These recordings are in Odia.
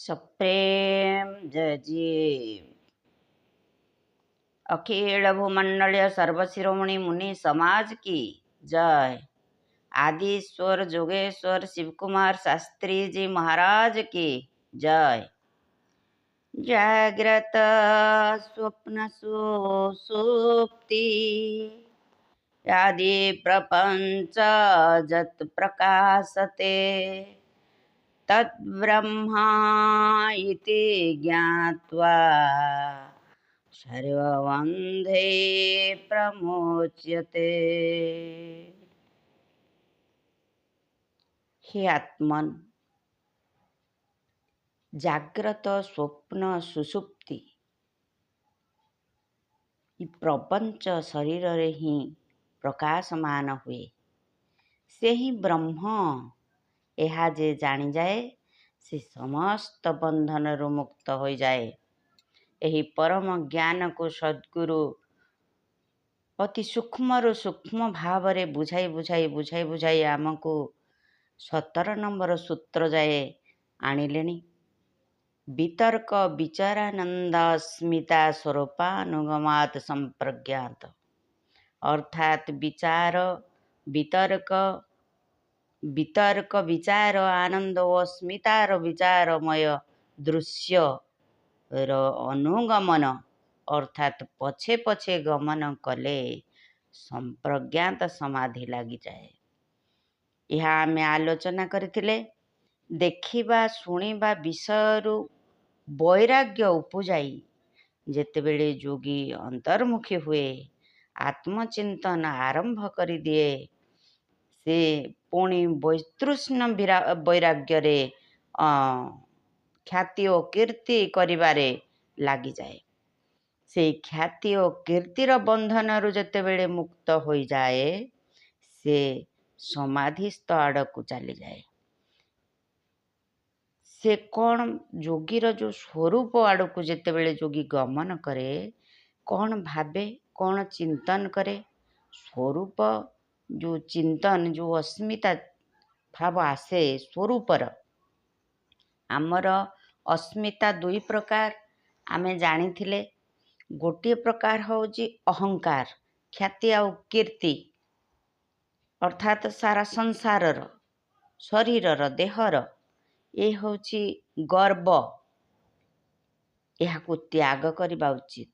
सप्रेम जय। अखिल भूमंडलीय सर्वशिरोमणि मुनि समाज की जय। आदि स्वर जोगेश्वर शिव कुमार शास्त्री जी महाराज की जय। जाग्रत स्वप्न सुसुप्ति आदि प्रपंच जत प्रकाशते तद्ब्रह्मा इति ज्ञात्वा सर्वबन्धे प्रमोच्यते। हे आत्मन, जाग्रत स्वप्न सुसुप्ति प्रपंच शरीर रे ही प्रकाशमान हुए। से ही ब्रह्म यह जे जानी जाए से समस्त बंधन रु मुक्त हो जाए। यही परम ज्ञान को सद्गुरु अति सूक्ष्म सूक्ष्म भाव रे बुझाई आमको 17 नंबर सूत्र जाए आणिलेनी। वितर्क विचारानंद स्मिता स्वरूपानुगमात संप्रज्ञात, अर्थात विचार वितर्क वितर्क विचार आनंद व स्मितार विचारमय दृश्य र अनुगमन अर्थात पछे पछे गमन कले संप्रज्ञात समाधि लगी जाए। यह आम आलोचना करथिले। देखिबा शुणिबा विषयरु वैराग्य उपजाई जेतेबेले जोगी अंतर्मुखी हुए आत्मचिंतन आरंभ कर दिए, से पुणी वैतृष्ण वैराग्य रे ख्याति और कीर्ति करिबारे लगी जाए। से ख्याति और कीर्तिर बंधन रु जेतेबेले मुक्त हो जाए से समाधिस्थ आड़ को चली जाए। से कौन जोगीर जो स्वरूप आड़ को जेतेबेले जोगी गमन करे, कौन भावे कौन चिंतन करे, स्वरूप जो चिंतन जो अस्मिता भाव आसे स्वरूपर। आमर अस्मिता दुई प्रकार आमे जानिथिले। गोटे प्रकार होची अहंकार, ख्याति आ कीर्ति अर्थात सारा संसारर शरीरर देहर ये होची गर्व। यह त्याग करबा उचित।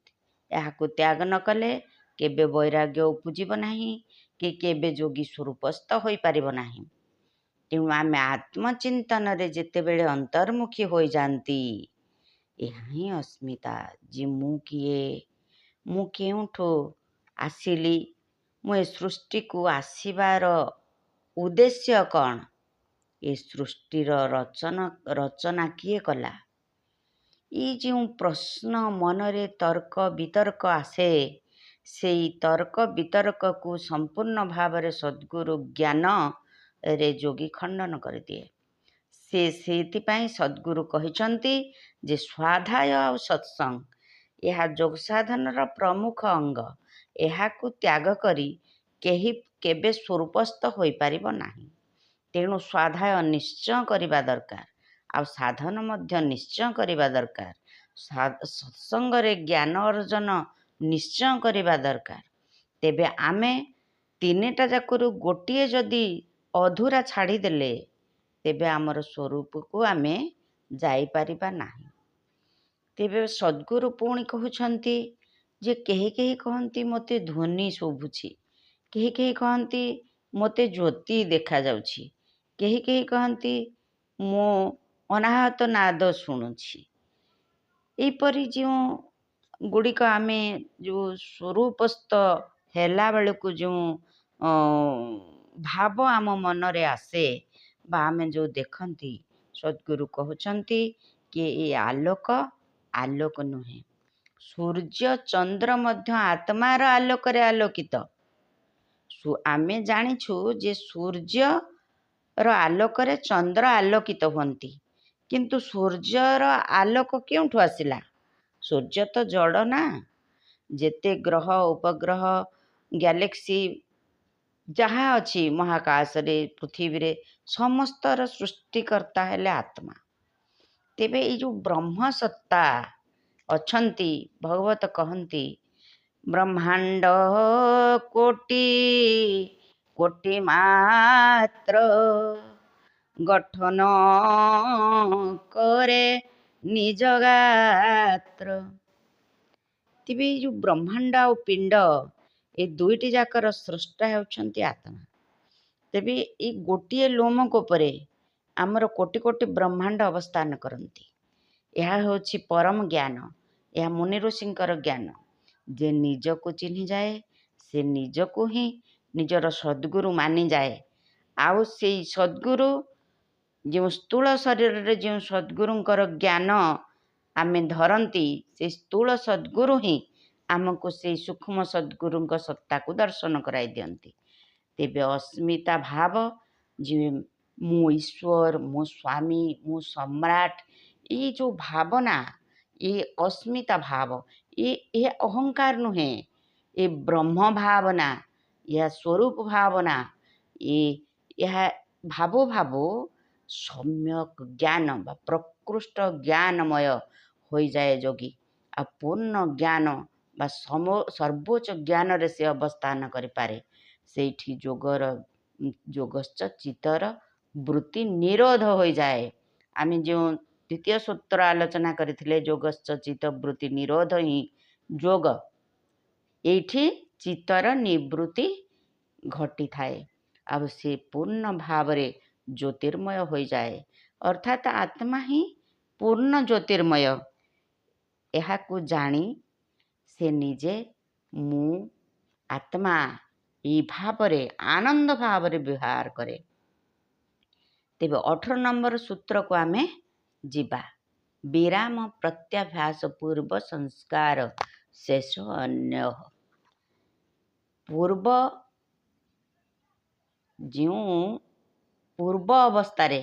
यह त्याग न कले केबे वैराग्य उपजीव नाही कि केबे जोगी स्वरूपस्थ होई परिबो नाही। तेणु आमे आत्मचिंतन रे जेतेबेले अंतर्मुखी हो जाती, यह ही अस्मिता जी मु किए, मु केउठो आसिली, मु ए सृष्टि को आसीबार उद्देश्य कौन, ये सृष्टिर रचना किए कला। ये जो प्रश्न मनरे तर्क वितर्क आसे, से तर्क वितर्क को संपूर्ण भाव रे सद्गुरु ज्ञान रे जोगी खंडन कर दिए। से सद्गुरु कहिचंती जे स्वाध्याय और सत्संग यह योग साधन प्रमुख अंग। यह को त्याग करी केही केबे स्वरूपस्थ होई परिबो नाही। तेणु स्वाध्याय निश्चय करिबा दरकार, आ साधन मध्य निश्चय करिबा दरकार। सत्संग रे ज्ञान अर्जन निश्चय करिबा दरकार। तेबे आमे तीनटा जाकरू गोटिए जदि अधूरा छाड़ी देले तेबे आमर स्वरूप को आमे जाई परिबा नाही। तेबे सद्गुरु पुणी कहउछंती जे केही केही कहंती मते ध्वनि शोभुछि, केही केही कहंती मते ज्योति देखा जाउछि, केही केही कहंती मो अनाहत नाद शुणुछि। एपरि जो गुड़िक आमे जो स्वरूपस्थ हेला बेलू जो भाव आम मनरे आसे बा आमे जो देखंती, सद्गुरु कहउछंती कि ये आलोक आलोक नुहे। सूर्य चंद्र मध्य आत्मार आलोक रे आलोकित। आमे जानिछु जे सूर्य रो आलोक रे चंद्र आलोकित होंती, किंतु सूर्यर आलोक क्योंठु आसिला? सूर्य तो जड़ ना। जेते ग्रह उपग्रह गैलेक्सी जहाँ अच्छी महाकाश रे पृथ्वी रे समस्तर सृष्टिकर्ता हेले आत्मा। ତେବେ ଏଇ ଯେଉଁ ବ୍ରହ୍ମ ସତ୍ତା ଅଛନ୍ତି, ଭଗବତ କହନ୍ତି ବ୍ରହ୍ମାଣ୍ଡ କୋଟି କୋଟି ମାତ୍ର ଗଠନ କରେ ନିଜ ଗାତ୍ର। ତେବେ ଏଇ ଯେଉଁ ବ୍ରହ୍ମାଣ୍ଡ ଆଉ ପିଣ୍ଡ ଏ ଦୁଇଟି ଯାକର ସ୍ରଷ୍ଟା ହେଉଛନ୍ତି ଆତ୍ମା। ତେବେ ଏଇ ଗୋଟିଏ ଲୋମକୂପରେ ଆମର କୋଟି କୋଟି ବ୍ରହ୍ମାଣ୍ଡ ଅବସ୍ଥାନ କରନ୍ତି। ଏହା ହେଉଛି ପରମ ଜ୍ଞାନ, ଏହା ମୁନି ଋଷିଙ୍କର ଜ୍ଞାନ। ଯେ ନିଜକୁ ଚିହ୍ନିଯାଏ ସେ ନିଜକୁ ହିଁ ନିଜର ସଦ୍ଗୁରୁ ମାନିଯାଏ। ଆଉ ସେଇ ସଦ୍ଗୁରୁ ଯେଉଁ ସ୍ଥୂଳ ଶରୀରରେ ଯେଉଁ ସଦ୍ଗୁରୁଙ୍କର ଜ୍ଞାନ ଆମେ ଧରନ୍ତି, ସେ ସ୍ଥୂଳ ସଦ୍ଗୁରୁ ହିଁ ଆମକୁ ସେଇ ସୂକ୍ଷ୍ମ ସଦ୍ଗୁରୁଙ୍କ ସତ୍ତାକୁ ଦର୍ଶନ କରାଇ ଦିଅନ୍ତି। ତେବେ ଅସ୍ମିତା ଭାବ, ଯେ ମୁଁ ଈଶ୍ୱର, ମୁଁ ସ୍ୱାମୀ, ମୁଁ ସମ୍ରାଟ, ଏଇ ଯେଉଁ ଭାବନା, ଏ ଅସ୍ମିତା ଭାବ, ଏ ଅହଙ୍କାର ନୁହେଁ, ଏ ବ୍ରହ୍ମ ଭାବନା, ଏହା ସ୍ୱରୂପ ଭାବନା, ଏହା ଭାବୁ ଭାବୁ ସମ୍ୟକ୍ ଜ୍ଞାନ ବା ପ୍ରକୃଷ୍ଟ ଜ୍ଞାନମୟ ହୋଇଯାଏ ଯୋଗୀ। ଆଉ ପୂର୍ଣ୍ଣ ଜ୍ଞାନ ବା ସର୍ବୋଚ୍ଚ ଜ୍ଞାନରେ ସେ ଅବସ୍ଥାନ କରିପାରେ। ସେଇଠି ଯୋଗଶ୍ଚ ଚିତ୍ତର ବୃତ୍ତି ନିରୋଧ ହୋଇଯାଏ। ଆମେ ଯେଉଁ ଦ୍ୱିତୀୟ ସୂତ୍ର ଆଲୋଚନା କରିଥିଲେ, ଯୋଗଶ୍ଚ ଚିତ୍ତ ବୃତ୍ତି ନିରୋଧ ହିଁ ଯୋଗ। ଏଇଠି ଚିତ୍ତର ନିବୃତ୍ତି ଘଟିଥାଏ ଆଉ ସେ ପୂର୍ଣ୍ଣ ଭାବରେ ଜ୍ୟୋତିର୍ମୟ ହୋଇଯାଏ। ଅର୍ଥାତ୍ ଆତ୍ମା ହିଁ ପୂର୍ଣ୍ଣ ଜ୍ୟୋତିର୍ମୟ। ଏହାକୁ ଜାଣି ସେ ନିଜେ ମୁଁ ଆତ୍ମା ଏହି ଭାବରେ ଆନନ୍ଦ ଭାବରେ ବିହାର କରେ। ତେବେ 18 ନମ୍ବର ସୂତ୍ରକୁ ଆମେ ଯିବା। ବିରାମ ପ୍ରତ୍ୟାଭ୍ୟାସ ପୂର୍ବ ସଂସ୍କାର ଶେଷ ଅନ୍ୟ। ଯେଉଁ ପୂର୍ବ ଅବସ୍ଥାରେ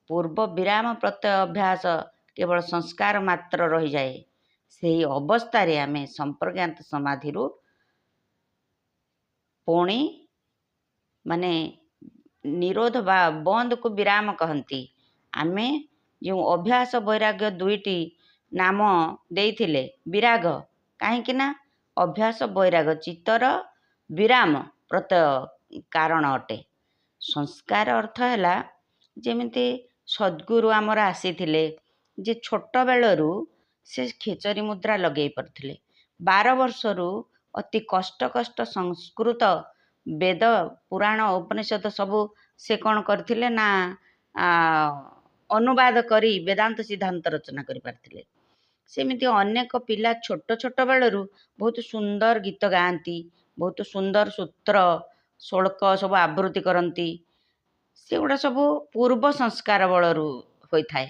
ପୂର୍ବ ବିରାମ ପ୍ରତ୍ୟୟ ଅଭ୍ୟାସ କେବଳ ସଂସ୍କାର ମାତ୍ର ରହିଯାଏ, ସେହି ଅବସ୍ଥାରେ ଆମେ ସମ୍ପ୍ରଜ୍ଞାତ ସମାଧିରୁ ପୁଣି ମାନେ ନିରୋଧ ବା ବନ୍ଦକୁ ବିରାମ କହନ୍ତି। ଆମେ ଯେଉଁ ଅଭ୍ୟାସ ବୈରାଗ୍ୟ ଦୁଇଟି ନାମ ଦେଇଥିଲେ, ବିରାଗ କାହିଁକି ନା ଅଭ୍ୟାସ ବୈରାଗ ଚିତ୍ତର ବିରାମ ପ୍ରତ୍ୟୟ କାରଣ ଅଟେ। ସଂସ୍କାର ଅର୍ଥ ହେଲା ଯେମିତି ସଦ୍ଗୁରୁ ଆମର ଆସିଥିଲେ, ଯେ ଛୋଟ ବେଳରୁ ସେ ଖେଚରୀ ମୁଦ୍ରା ଲଗେଇ ପାରୁଥିଲେ। 12 ବର୍ଷରୁ ଅତି କଷ୍ଟ ସଂସ୍କୃତ ବେଦ ପୁରାଣ ଉପନିଷଦ ସବୁ ସେ କ'ଣ କରିଥିଲେ ନା ଅନୁବାଦ କରି ବେଦାନ୍ତ ସିଦ୍ଧାନ୍ତ ରଚନା କରିପାରିଥିଲେ। ସେମିତି ଅନେକ ପିଲା ଛୋଟ ବେଳରୁ ବହୁତ ସୁନ୍ଦର ଗୀତ ଗାଆନ୍ତି, ବହୁତ ସୁନ୍ଦର ସୂତ୍ର ଶ୍ଳୋକ ସବୁ ଆବୃତ୍ତି କରନ୍ତି। ସେଗୁଡ଼ା ସବୁ ପୂର୍ବ ସଂସ୍କାର ବଳରୁ ହୋଇଥାଏ।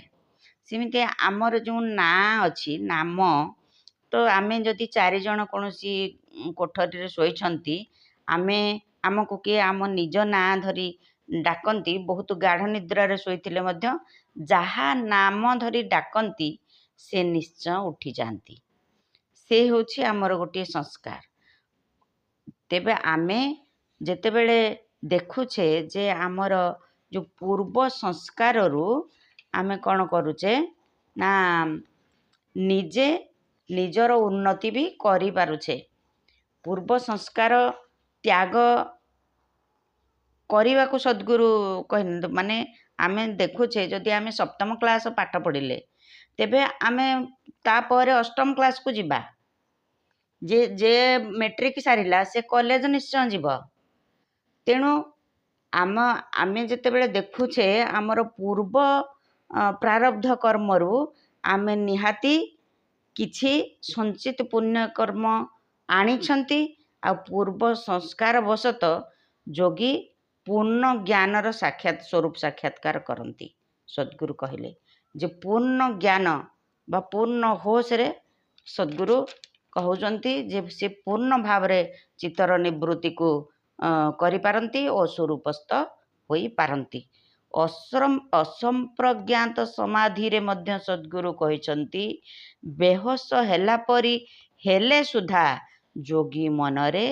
ସେମିତି ଆମର ଯେଉଁ ନାଁ ଅଛି, ନାମ, ତ ଆମେ ଯଦି 4 ଜଣ କୌଣସି କୋଠରୀରେ ଶୋଇଛନ୍ତି, ଆମକୁ କିଏ ଆମ ନିଜ ନାଁ ଧରି ଡାକନ୍ତି, ବହୁତ ଗାଢ଼ ନିଦ୍ରାରେ ଶୋଇଥିଲେ ମଧ୍ୟ ଯାହା ନାମ ଧରି ଡାକନ୍ତି ସେ ନିଶ୍ଚୟ ଉଠିଯାଆନ୍ତି। ସେ ହେଉଛି ଆମର ଗୋଟିଏ ସଂସ୍କାର। ତେବେ ଆମେ ଯେତେବେଳେ ଦେଖୁଛେ ଯେ ଆମର ଯେଉଁ ପୂର୍ବ ସଂସ୍କାରରୁ ଆମେ କ'ଣ କରୁଛେ ନା ନିଜେ ନିଜର ଉନ୍ନତି ବି କରିପାରୁଛେ। ପୂର୍ବ ସଂସ୍କାର ତ୍ୟାଗ କରିବାକୁ ସଦ୍ଗୁରୁ କହିନାହାନ୍ତି। ମାନେ ଆମେ ଦେଖୁଛେ ଯଦି ଆମେ 7ମ କ୍ଲାସ୍ ପାଠ ପଢ଼ିଲେ, ତେବେ ଆମେ ତାପରେ 8ମ କ୍ଲାସ୍କୁ ଯିବା। ଯେ ମେଟ୍ରିକ୍ ସାରିଲା ସେ କଲେଜ ନିଶ୍ଚୟ ଯିବ। ତେଣୁ ଆମେ ଯେତେବେଳେ ଦେଖୁଛେ ଆମର ପୂର୍ବ ପ୍ରାରବ୍ଧ କର୍ମରୁ ଆମେ ନିହାତି କିଛି ସଞ୍ଚିତ ପୁଣ୍ୟ କର୍ମ ଆଣିଛନ୍ତି। ଆଉ ପୂର୍ବ ସଂସ୍କାର ବଶତଃ ଯୋଗୀ ପୂର୍ଣ୍ଣ ଜ୍ଞାନର ସ୍ୱରୂପ ସାକ୍ଷାତକାର କରନ୍ତି। ସଦ୍ଗୁରୁ କହିଲେ ଯେ ପୂର୍ଣ୍ଣ ଜ୍ଞାନ ବା ପୂର୍ଣ୍ଣ ହୋସରେ ସଦ୍ଗୁରୁ କହୁଛନ୍ତି ଯେ ସେ ପୂର୍ଣ୍ଣ ଭାବରେ ଚିତ୍ତର ନିବୃତ୍ତିକୁ କରିପାରନ୍ତି ଓ ସ୍ୱରୂପସ୍ଥ ହୋଇପାରନ୍ତି। ଅସମ୍ପ୍ରଜ୍ଞାତ ସମାଧିରେ ମଧ୍ୟ ସଦ୍ଗୁରୁ କହିଛନ୍ତି, ବେହୋସ ହେଲା ପରି ହେଲେ ସୁଦ୍ଧା ଯୋଗୀ ମନରେ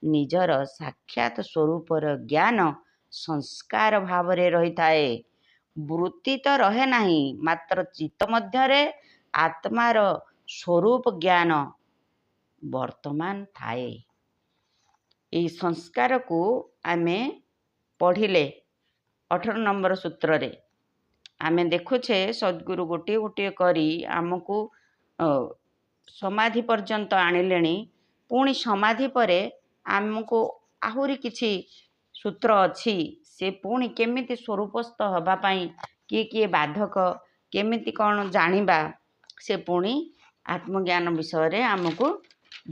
ନିଜର ସାକ୍ଷାତ ସ୍ୱରୂପର ଜ୍ଞାନ ସଂସ୍କାର ଭାବରେ ରହିଥାଏ। ବୃତ୍ତି ତ ରହେ ନାହିଁ, ମାତ୍ର ଚିତ୍ତ ମଧ୍ୟରେ ଆତ୍ମାର ସ୍ୱରୂପ ଜ୍ଞାନ ବର୍ତ୍ତମାନ ଥାଏ। ଏହି ସଂସ୍କାରକୁ ଆମେ ପଢ଼ିଲେ 18 ନମ୍ବର ସୂତ୍ରରେ ଆମେ ଦେଖୁଛେ ସଦ୍ଗୁରୁ ଗୋଟିଏ ଗୋଟିଏ କରି ଆମକୁ ସମାଧି ପର୍ଯ୍ୟନ୍ତ ଆଣିଲେଣି। ପୁଣି ସମାଧି ପରେ ଆମକୁ ଆହୁରି କିଛି ସୂତ୍ର ଅଛି, ସେ ପୁଣି କେମିତି ସ୍ୱରୂପସ୍ଥ ହେବା ପାଇଁ କିଏ ବାଧକ, କେମିତି କ'ଣ ଜାଣିବା, ସେ ପୁଣି ଆତ୍ମଜ୍ଞାନ ବିଷୟରେ ଆମକୁ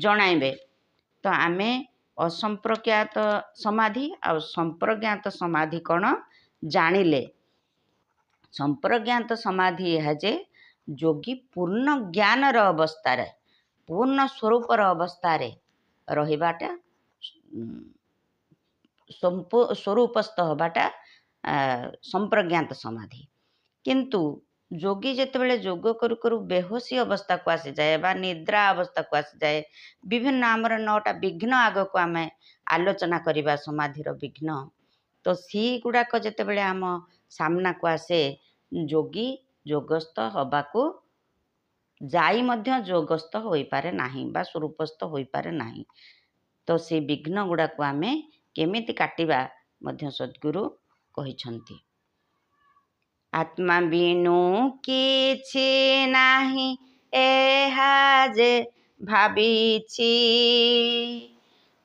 ଜଣାଇବେ। ତ ଆମେ ଅସମ୍ପ୍ରଜ୍ଞାତ ସମାଧି ଆଉ ସମ୍ପ୍ରଜ୍ଞାତ ସମାଧି କ'ଣ ଜାଣିଲେ। ସମ୍ପ୍ରଜ୍ଞାତ ସମାଧି ଏହା ଯେ ଯୋଗୀ ପୂର୍ଣ୍ଣ ଜ୍ଞାନର ଅବସ୍ଥାରେ, ପୂର୍ଣ୍ଣ ସ୍ୱରୂପର ଅବସ୍ଥାରେ ରହିବାଟା, ସ୍ୱରୂପସ୍ଥ ହେବାଟା ସମ୍ପ୍ରଜ୍ଞାତ ସମାଧି। କିନ୍ତୁ ଯୋଗୀ ଯେତେବେଳେ ଯୋଗ କରୁ କରୁ ବେହୋସି ଅବସ୍ଥାକୁ ଆସିଯାଏ ବା ନିଦ୍ରା ଅବସ୍ଥାକୁ ଆସିଯାଏ, ବିଭିନ୍ନ ଆମର 9ଟା ବିଘ୍ନ ଆଗକୁ ଆମେ ଆଲୋଚନା କରିବା ସମାଧିର ବିଘ୍ନ। ତ ସେଇଗୁଡ଼ାକ ଯେତେବେଳେ ଆମ ସାମ୍ନାକୁ ଆସେ, ଯୋଗୀ ଯୋଗସ୍ଥ ହେବାକୁ ଯାଇ ମଧ୍ୟ ଯୋଗସ୍ଥ ହୋଇପାରେ ନାହିଁ ବା ସ୍ୱରୂପସ୍ଥ ହୋଇପାରେ ନାହିଁ। ତ ସେଇ ବିଘ୍ନ ଗୁଡ଼ାକୁ ଆମେ କେମିତି କାଟିବା ମଧ୍ୟ ସଦ୍ଗୁରୁ କହିଛନ୍ତି। ଆତ୍ମା ବିନୁ କିଛି ନାହିଁ ଏହା ଯେ ଭାବିଛି,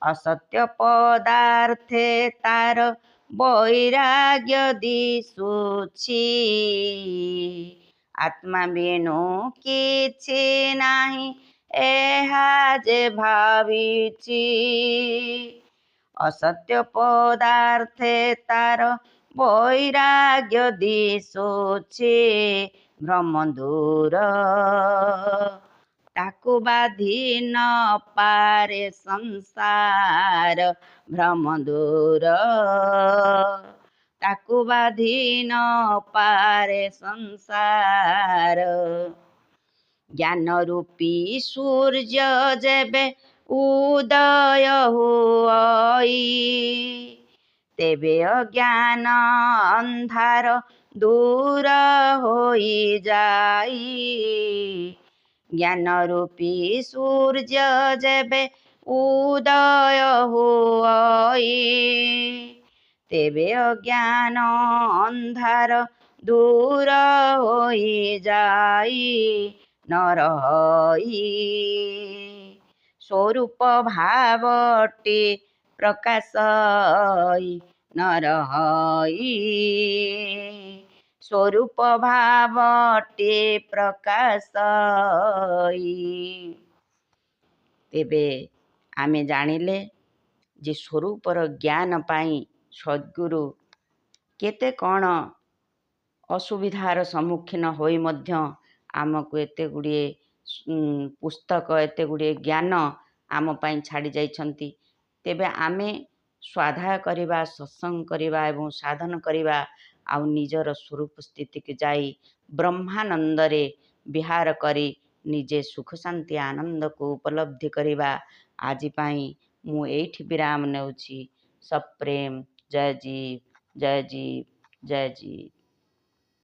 ଅସତ୍ୟ ପଦାର୍ଥେ ତାର ବୈରାଗ୍ୟ ଦିଶୁଛି। ଆତ୍ମା ବିନୁ କିଛି ନାହିଁ ଏହା ଯେ ଭାବିଛି, ଅସତ୍ୟ ପଦାର୍ଥେ ତାର ବୈରାଗ୍ୟ ଦିଶୁଛି। ଭ୍ରମ ଦୂର ତାକୁ ବାଧି ନ ପାରେ ସଂସାର, ଭ୍ରମ ଦୂର ତାକୁ ବାଧି ନ ପାରେ ସଂସାର। ଜ୍ଞାନ ରୂପୀ ସୂର୍ଯ୍ୟ ଯେବେ ଉଦୟ ହୁଅଇ, ତେବେ ଅଜ୍ଞାନ ଅନ୍ଧାର ଦୂର ହୋଇଯାଇ। ଜ୍ଞାନ ରୂପୀ ସୂର୍ଯ୍ୟ ଯେବେ ଉଦୟ ହୁଅଇ, ତେବେ ଅଜ୍ଞାନ ଅନ୍ଧାର ଦୂର ହୋଇଯାଇ। ନ ରହି ସ୍ୱରୂପ ଭାବଟି ପ୍ରକାଶଇ, ନ ରହି ସ୍ୱରୂପ ଭାବଟି ପ୍ରକାଶଇ। ତେବେ ଆମେ ଜାଣିଲେ ଯେ ସ୍ୱରୂପର ଜ୍ଞାନ ପାଇଁ ସଦ୍ଗୁରୁ କେତେ କ'ଣ ଅସୁବିଧାର ସମ୍ମୁଖୀନ ହୋଇ ମଧ୍ୟ ଆମକୁ ଏତେ ଗୁଡ଼ିଏ ପୁସ୍ତକ, ଏତେ ଗୁଡ଼ିଏ ଜ୍ଞାନ ଆମ ପାଇଁ ଛାଡ଼ି ଯାଇଛନ୍ତି। ତେବେ ଆମେ ସ୍ୱାଧ୍ୟାୟ କରିବା, ସତ୍ସଙ୍ଗ କରିବା ଏବଂ ସାଧନ କରିବା, ଆଉ ନିଜର ସ୍ୱରୂପ ସ୍ଥିତିକୁ ଯାଇ ବ୍ରହ୍ମାନନ୍ଦରେ ବିହାର କରି ନିଜେ ସୁଖ ଶାନ୍ତି ଆନନ୍ଦକୁ ଉପଲବ୍ଧି କରିବା। ଆଜି ପାଇଁ ମୁଁ ଏଇଠି ବିରାମ ନେଉଛି। ସପ୍ରେମ। ଜୟ ଜୀବ, ଜୟ ଜୀବ, ଜୟ ଜୀବ।